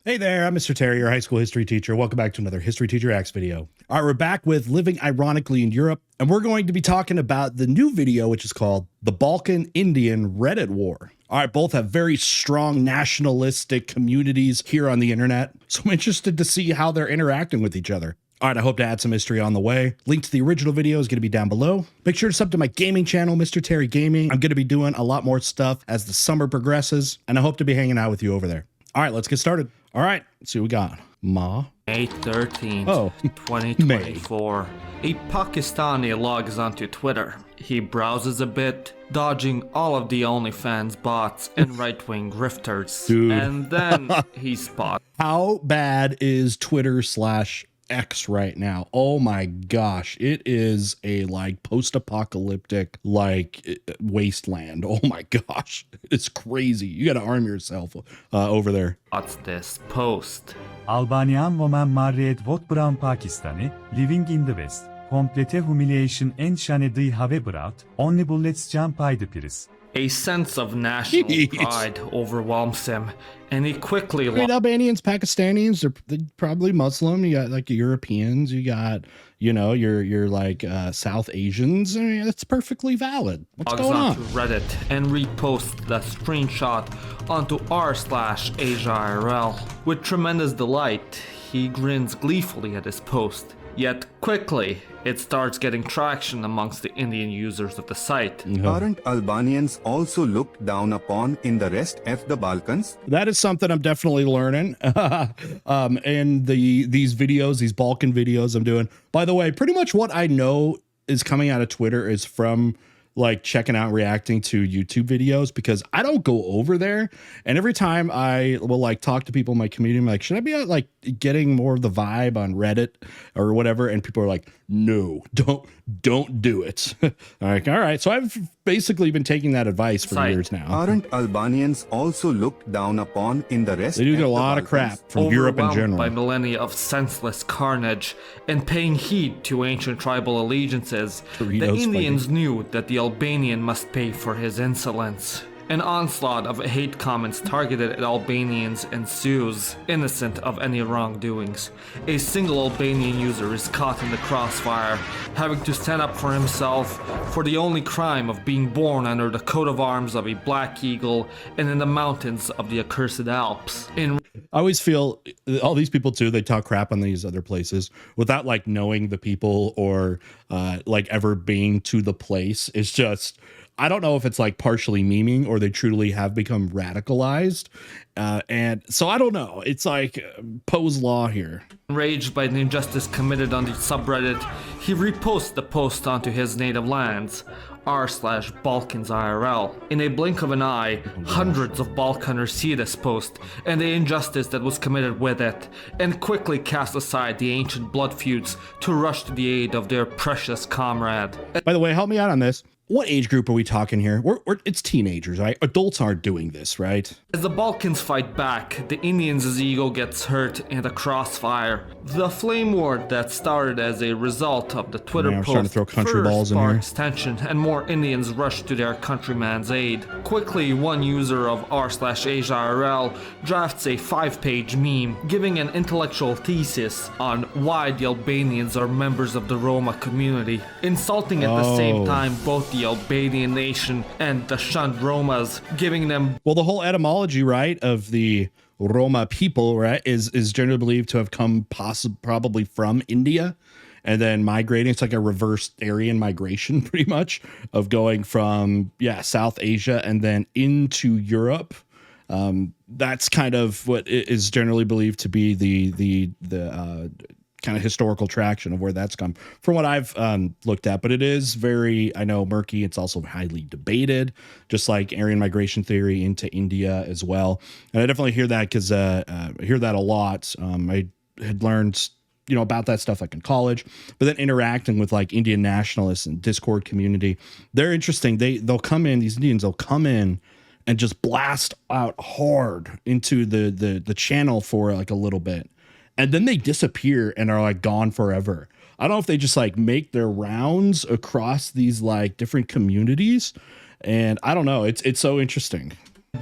Hey there, I'm Mr. Terry, your high school history teacher. Welcome back to another History Teacher Acts video. All right, we're back with living ironically in Europe, and we're going to be talking about the new video, which is called the Balkan Indian Reddit War. All right, both have very strong nationalistic communities here on the internet, so I'm interested to see how they're interacting with each other. All right, I hope to add some history on the way. Link to the original video is going to be down below. Make sure to sub to my gaming channel, Mr. Terry Gaming. I'm going to be doing a lot more stuff as the summer progresses, and I hope to be hanging out with you over there. All right, let's get started. All right, let's see what we got. May 13th, Oh, 2024. A Pakistani logs onto Twitter. He browses a bit, dodging all of the OnlyFans bots and right-wing grifters. Dude. And then he spots How bad is Twitter/X right now? Oh my gosh, it is a like post-apocalyptic wasteland. Oh my gosh, it's crazy. You got to arm yourself over there. this post. Albanian woman married Vot Brown Pakistani, living in the West. Complete humiliation and shane have brought, only bullets jump by the Paris. A sense of national pride overwhelms him, and he quickly I mean, Albanians, Pakistanis, they're probably Muslim. You got like Europeans, you got, you know, your like South Asians. I mean, that's perfectly valid. What's logs going onto on? Reddit and reposts the screenshot onto r/AsiaIRL. With tremendous delight, he grins gleefully at his post. Yet quickly, it starts getting traction amongst the Indian users of the site. Aren't Albanians also looked down upon in the rest of the Balkans? That is something I'm definitely learning. And these videos, these Balkan videos I'm doing. By the way, pretty much what I know is coming out of Twitter is from like checking out, reacting to YouTube videos, because I don't go over there. And every time I will like talk to people in my community, I'm like, should I be like getting more of the vibe on Reddit or whatever? And people are like, no, don't do it. I'm like, all right. So I've basically been taking that advice for years now. Aren't Albanians also looked down upon in the rest They do of get a the lot of Balkans? crap from Europe in Overwhelmed general. by millennia of senseless carnage and paying heed to ancient tribal allegiances, the Doritos Indians knew that the Albanian must pay for his insolence. An onslaught of hate comments targeted at Albanians ensues, innocent of any wrongdoings. A single Albanian user is caught in the crossfire, having to stand up for himself for the only crime of being born under the coat of arms of a black eagle and in the mountains of the accursed Alps. I always feel all these people too, they talk crap on these other places without like knowing the people or like ever being to the place. It's just, I don't know if it's like partially memeing or they truly have become radicalized. And so I don't know. It's like Poe's law here. Enraged by the injustice committed on the subreddit, he reposts the post onto his native lands, r/BalkansIRL. In a blink of an eye, hundreds of Balkaners see this post and the injustice that was committed with it, and quickly cast aside the ancient blood feuds to rush to the aid of their precious comrade. By the way, help me out on this. What age group are we talking here? It's teenagers, right? Adults aren't doing this, right? As the Balkans fight back, the Indians' ego gets hurt in the crossfire. The flame war that started as a result of the Twitter I'm starting to post throw country further balls in here. sparks tension, and more Indians rush to their countryman's aid. Quickly, one user of r/AsiaIRL drafts a 5-page meme giving an intellectual thesis on why the Albanians are members of the Roma community, insulting at the same time both the Albanian nation and the shunned Romas, giving them Well, the whole etymology, right, of the Roma people, right, is generally believed to have come probably from India and then migrating. It's like a reverse Aryan migration, pretty much, of going from, South Asia and then into Europe. That's kind of what is generally believed to be the kind of historical traction of where that's come from what I've looked at. But it is very, I know, murky. It's also highly debated, just like Aryan migration theory into India as well. And I definitely hear that because I hear that a lot. I had learned, about that stuff like in college, but then interacting with like Indian nationalists and Discord community, they're interesting. They'll come in, these Indians, they'll come in and just blast out hard into the channel for like a little bit. And then they disappear and are like gone forever. I don't know if they just like make their rounds across these like different communities. And I don't know. It's so interesting.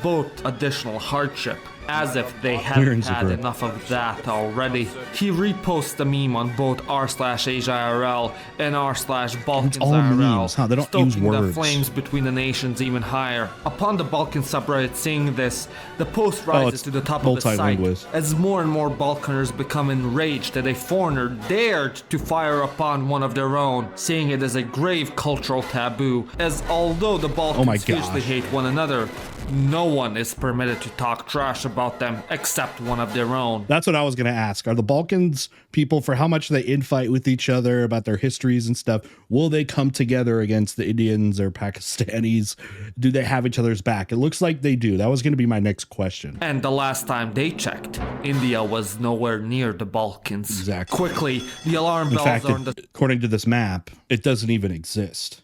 both additional hardship. As if they We're in hadn't had Zagreb. enough of that already. He reposts the meme on both r/AsiaIRL and r/Balkans all IRL, memes, huh? They don't use stoking the words. flames between the nations even higher. Upon the Balkan subreddit seeing this, the post rises it's to the top of the site multilingual. as more and more Balkaners become enraged that a foreigner dared to fire upon one of their own, seeing it as a grave cultural taboo, as although the Balkans my fiercely gosh. hate one another, no one is permitted to talk trash about them except one of their own. That's what I was going to ask. Are the Balkans people, for how much they infight with each other about their histories and stuff, will they come together against the Indians or Pakistanis? Do they have each other's back? It looks like they do. That was going to be my next question. And the last time they checked, India was nowhere near the Balkans. Exactly. Quickly, the alarm In bells fact, are on the according to this map, it doesn't even exist.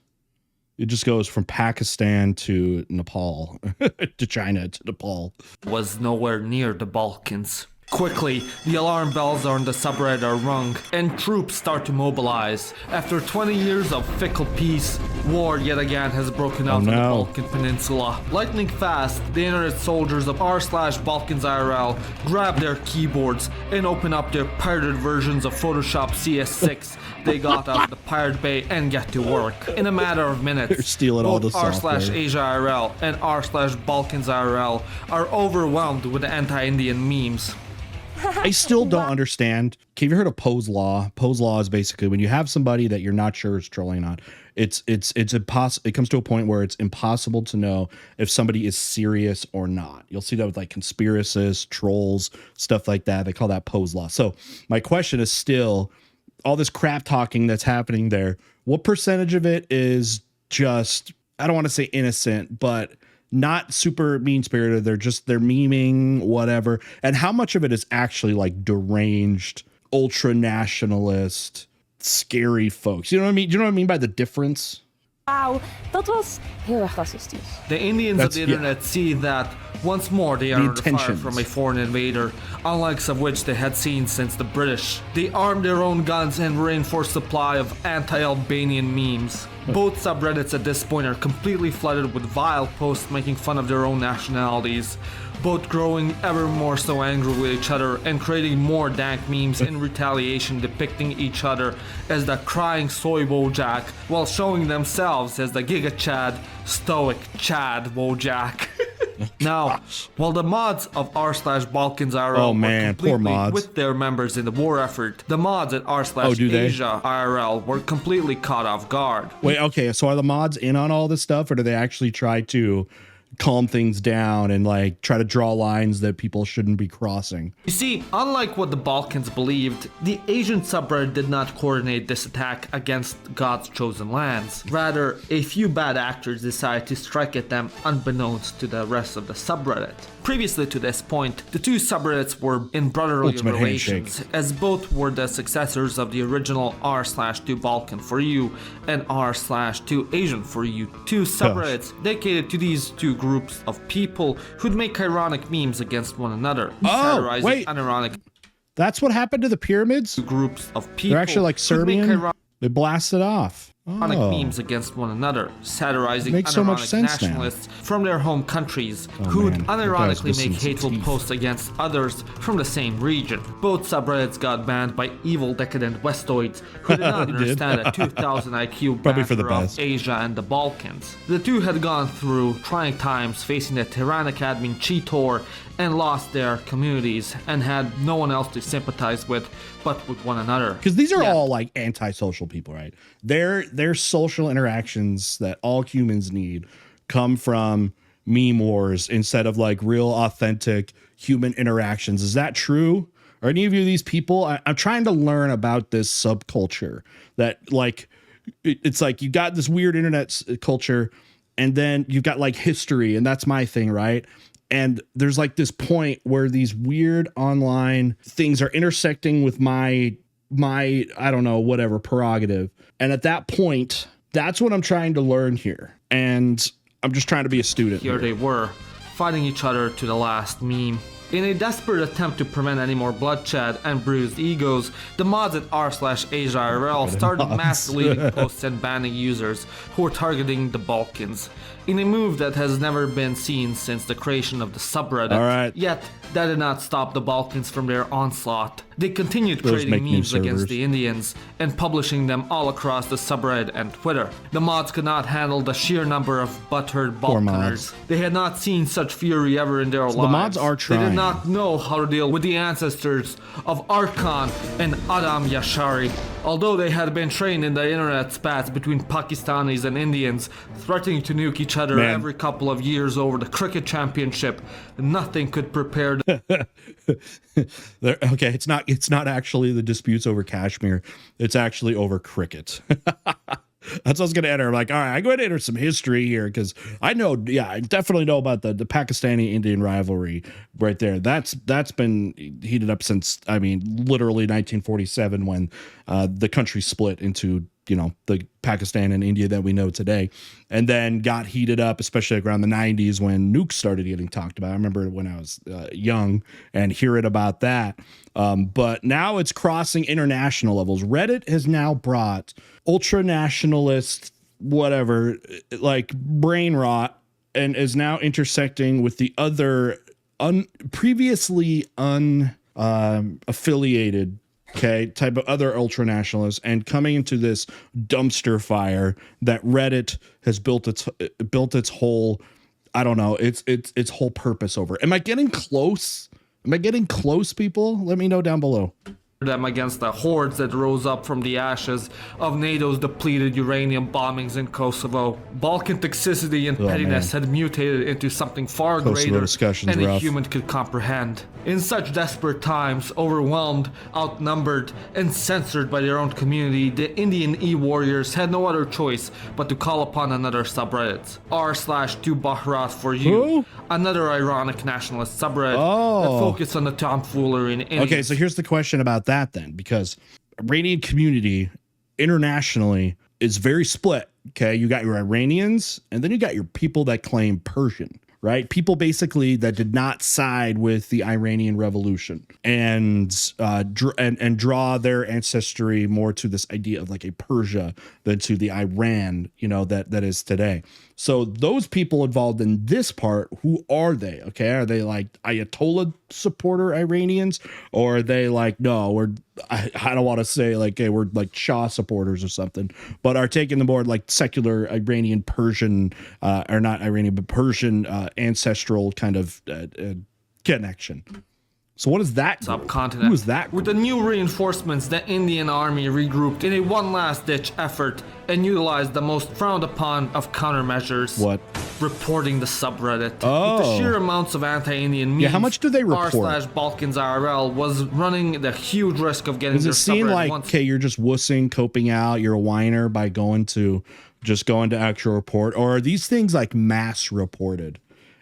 It just goes from Pakistan to Nepal, to China to Nepal. was nowhere near the Balkans. Quickly, the alarm bells on the subreddit are rung, and troops start to mobilize. After 20 years of fickle peace, war yet again has broken out on the no. Balkan Peninsula. Lightning fast, the internet soldiers of r/Balkans IRL grab their keyboards and open up their pirated versions of Photoshop CS6 they got out of the Pirate Bay and get to work. In a matter of minutes, They're stealing all both the software. r/AsiaIRL and r/Balkans IRL are overwhelmed with anti-Indian memes. I still don't understand. Have you heard of Poe's Law? Poe's Law is basically when you have somebody that you're not sure is trolling on, it's impossible. It comes to a point where it's impossible to know if somebody is serious or not. You'll see that with like conspiracists, trolls, stuff like that. They call that Poe's Law. So my question is still, all this crap talking that's happening there, what percentage of it is just, I don't want to say innocent, but not super mean spirited? They're memeing, whatever. And how much of it is actually like deranged, ultra nationalist, scary folks? You know what I mean? Do you know what I mean by the difference? Wauw, dat was heel erg racistisch. The Indians of the internet see that once more they are under fire intentions. from a foreign invader, unlike of which they had seen since the British. They armed their own guns and reinforced supply of anti-Albanian memes. Both subreddits at this point are completely flooded with vile posts making fun of their own nationalities, both growing ever more so angry with each other and creating more dank memes in retaliation depicting each other as the crying soy Wojak while showing themselves as the Giga Chad, stoic Chad Wojak. Now, while the mods of r/Balkans IRL Oh, were man, poor completely mods. with their members in the war effort, the mods at do they? r/Asia IRL were completely caught off guard. Wait, okay. So are the mods in on all this stuff, or do they actually try to calm things down and like try to draw lines that people shouldn't be crossing? You see, unlike what the Balkans believed, the Asian subreddit did not coordinate this attack against God's chosen lands. Rather, a few bad actors decided to strike at them unbeknownst to the rest of the subreddit. Previously to this point, the two subreddits were in brotherly Ultimate relations, handshake. as both were the successors of the original r/2 Balkan for you and r/2 Asian for you, two subreddits dedicated to these two groups of people who'd make ironic memes against one another, satirizing wait. unironic That's what happened to the pyramids? groups of people. They're actually like who'd make Serbian. They blasted off. ironic Oh. memes against one another, satirizing Makes so much unironic sense now. nationalists from their home countries who'd man. That guy's unironically missing make some hateful teeth. posts against others from the same region. Both subreddits got banned by evil decadent Westoids who did not They did. understand a 2000 IQ Probably for the banter of best. Asia and the Balkans. The two had gone through trying times facing the tyrannic admin Cheetor and lost their communities and had no one else to sympathize with but with one another. Because these are Yeah. all like antisocial people, right? Their social interactions that all humans need come from meme wars instead of like real authentic human interactions. Is that true? Are any of you these people? I'm trying to learn about this subculture that like it's like you got this weird internet culture and then you've got like history, and that's my thing, right? And there's like this point where these weird online things are intersecting with my I don't know, whatever prerogative. And at that point, that's what I'm trying to learn here. And I'm just trying to be a student. Here they were, fighting each other to the last meme. In a desperate attempt to prevent any more bloodshed and bruised egos, the mods at r/AsiaIRL started mass deleting posts and banning users who were targeting the Balkans, in a move that has never been seen since the creation of the subreddit. All right. Yet, That did not stop the Balkans from their onslaught. They continued Those creating make new memes against servers. the Indians and publishing them all across the subreddit and Twitter. The mods could not handle the sheer number of butthurt Poor Balkaners. mods. They had not seen such fury ever in their lives. the mods are They trying. did not know how to deal with the ancestors of Arkan and Adam Yashari. Although they had been trained in the internet spats between Pakistanis and Indians, threatening to nuke each other Man. every couple of years over the cricket championship, nothing could prepare Okay, it's not actually the disputes over Kashmir. It's actually over cricket. That's what I was going to enter. I'm like, all right, I'm going to enter some history here because I know, yeah, I definitely know about the Pakistani-Indian rivalry right there. That's been heated up since, I mean, literally 1947 when the country split into, you know, the Pakistan and India that we know today, and then got heated up, especially around the 90s when nukes started getting talked about. I remember when I was young and hearing about that. But now it's crossing international levels. Reddit has now brought ultra nationalist, whatever, like brain rot, and is now intersecting with the other previously unaffiliated type of other ultra nationalists, and coming into this dumpster fire that Reddit has built its whole, I don't know, its whole purpose over. Am I getting close? Am I getting close, people? Let me know down below. them against the hordes that rose up from the ashes of NATO's depleted uranium bombings in Kosovo. Balkan toxicity and pettiness had mutated into something far greater than a human could comprehend. In such desperate times, overwhelmed, outnumbered, and censored by their own community, the Indian e-warriors had no other choice but to call upon another subreddit, r/2bahrat for you, another ironic nationalist subreddit that focused on the tomfoolery in India. Okay, so here's the question about that then, because Iranian community internationally is very split. Okay, you got your Iranians, and then you got your people that claim Persian, right? People basically that did not side with the Iranian Revolution and draw their ancestry more to this idea of like a Persia than to the Iran, you know, that is today. So those people involved in this part, who are they? Okay, are they like Ayatollah supporter Iranians, or are they like, no, I don't want to say like, hey, we're like Shah supporters or something, but are taking the more like secular Iranian Persian, or not Iranian, but Persian ancestral kind of connection. So what is that? Subcontinent. Who is that? With the new reinforcements, the Indian army regrouped in a one last ditch effort and utilized the most frowned upon of countermeasures. What? Reporting the subreddit. Oh. With the sheer amounts of anti-Indian memes, Yeah, how much do they report? r/Balkans IRL was running the huge risk of getting Does their it seem subreddit like, once okay, you're just wussing, coping out, you're a whiner by going to actual report, or are these things like mass reported?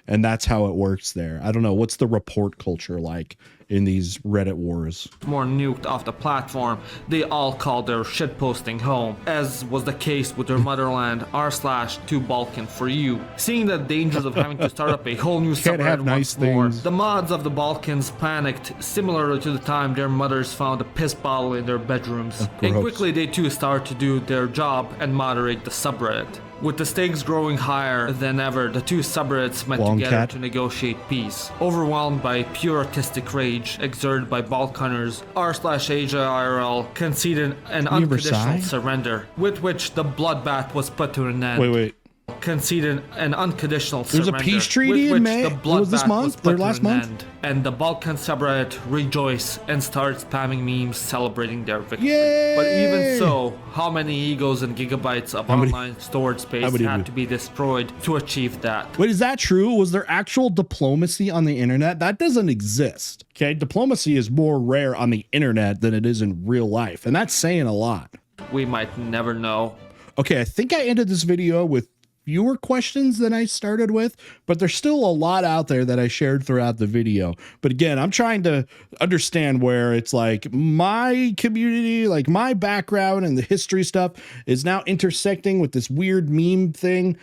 And that's how it works there. I don't know. What's the report culture like in these Reddit wars? more nuked off the platform, they all called their shitposting home, as was the case with their motherland, r/2Balkan for you. Seeing the dangers of having to start up a whole new Can't subreddit have nice once more, things. the mods of the Balkans panicked, similar to the time their mothers found a piss bottle in their bedrooms. And gross. quickly they too started to do their job and moderate the subreddit. With the stakes growing higher than ever, the two subreddits met together to negotiate peace. Overwhelmed by pure artistic rage exerted by Balkaners, r/Asia IRL conceded an unconditional surrender, with which the bloodbath was put to an end. Wait. Conceded an unconditional There's surrender. a peace treaty with in which May? The It was this bloodbath month? put Or to last an month? end, and the Balkan subreddit rejoiced and started spamming memes celebrating their victory. Yay! But even so, how many egos and gigabytes of online storage space had to be destroyed to achieve that? Wait, is that true? Was there actual diplomacy on the internet? That doesn't exist. Okay, diplomacy is more rare on the internet than it is in real life, and that's saying a lot. We might never know. Okay, I think I ended this video with fewer questions than I started with, but there's still a lot out there that I shared throughout the video. But again, I'm trying to understand where it's like my community, like my background and the history stuff is now intersecting with this weird meme thing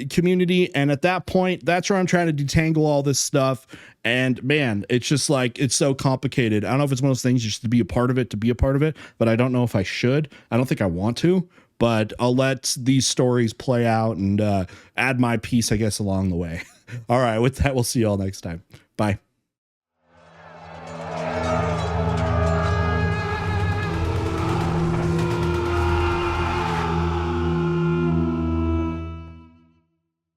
community. And at that point, that's where I'm trying to detangle all this stuff. And man, it's just like, it's so complicated. I don't know if it's one of those things just to be a part of it, but I don't know if I should. I don't think I want to. But I'll let these stories play out and add my piece, I guess, along the way. All right, with that, we'll see you all next time. Bye.